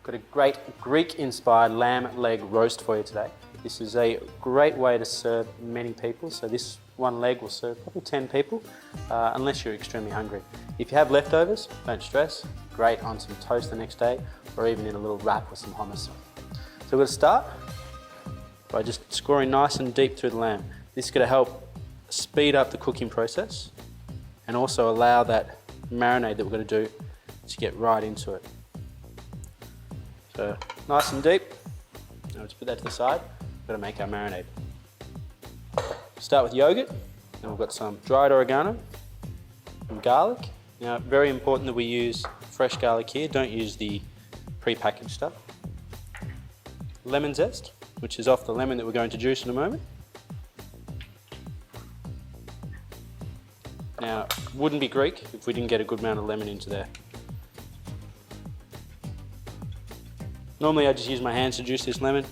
Got a great Greek-inspired lamb leg roast for you today. This is a great way to serve many people. So this one leg will serve probably 10 people, unless you're extremely hungry. If you have leftovers, don't stress. Great on some toast the next day, or even in a little wrap with some hummus. So we're going to start by just scoring nice and deep through the lamb. This is going to help speed up the cooking process and also allow that marinade that we're going to do to get right into it. So nice and deep. Now let's put that to the side. We're going to make our marinade. Start with yogurt, and we've got some dried oregano and garlic. Now, very important that we use fresh garlic here. Don't use the pre-packaged stuff. Lemon zest, which is off the lemon that we're going to juice in a moment. Now, wouldn't be Greek if we didn't get a good amount of lemon into there. Normally I just use my hands to juice this lemon,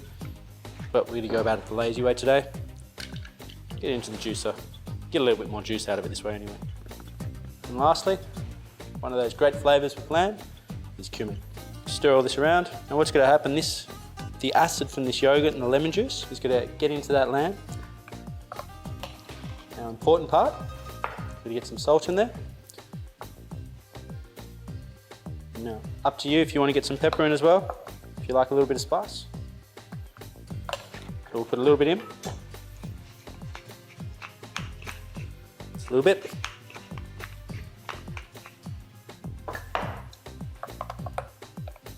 but we're going to go about it the lazy way today. Get it into the juicer. Get a little bit more juice out of it this way anyway. And lastly, one of those great flavours with lamb is cumin. Stir all this around, and what's going to happen, the acid from this yogurt and the lemon juice is going to get into that lamb. Now, important part, we're going to get some salt in there. Now, up to you if you want to get some pepper in as well. If you like a little bit of spice, so we'll put a little bit in. Just a little bit.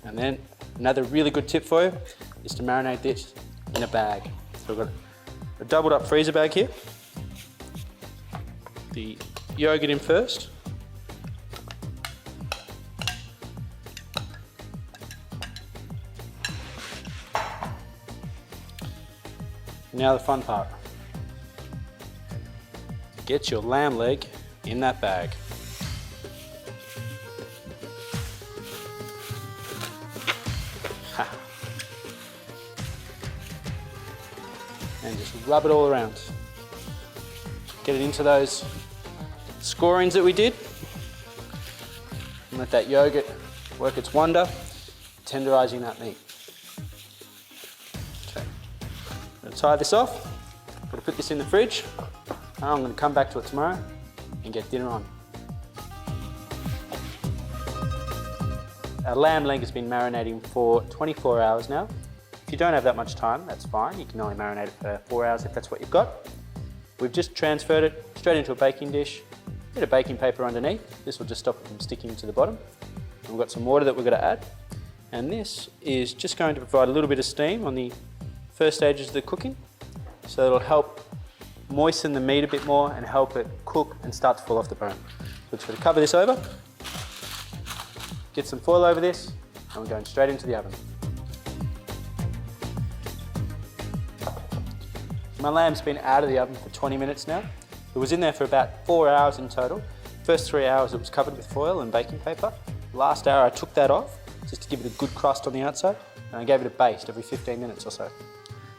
And then another really good tip for you is to marinate this in a bag. So we've got a doubled up freezer bag here. The yogurt in first. Now the fun part. Get your lamb leg in that bag. And just rub it all around. Get it into those scorings that we did. And let that yogurt work its wonder, tenderizing that meat. I'm going to tie this off. I'm going to put this in the fridge. And I'm going to come back to it tomorrow and get dinner on. Our lamb leg has been marinating for 24 hours now. If you don't have that much time, that's fine. You can only marinate it for 4 hours if that's what you've got. We've just transferred it straight into a baking dish. Bit of baking paper underneath. This will just stop it from sticking to the bottom. And we've got some water that we're going to add. And this is just going to provide a little bit of steam on the first stages of the cooking. So it'll help moisten the meat a bit more and help it cook and start to fall off the bone. So just going to cover this over. Get some foil over this, and we're going straight into the oven. My lamb's been out of the oven for 20 minutes now. It was in there for about 4 hours in total. First 3 hours it was covered with foil and baking paper. Last hour I took that off just to give it a good crust on the outside, and I gave it a baste every 15 minutes or so.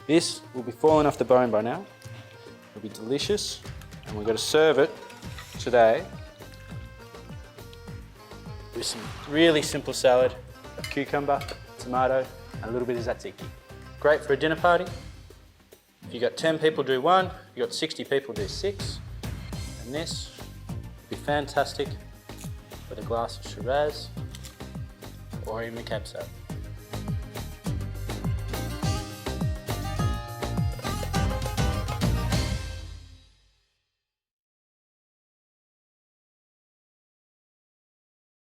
This will be falling off the bone by now. It'll be delicious, and we're going to serve it today with some really simple salad of cucumber, tomato, and a little bit of tzatziki. Great for a dinner party. If you've got 10 people, do one. If you've got 60 people, do 6. And this would be fantastic with a glass of Shiraz or even a Cab Sauv.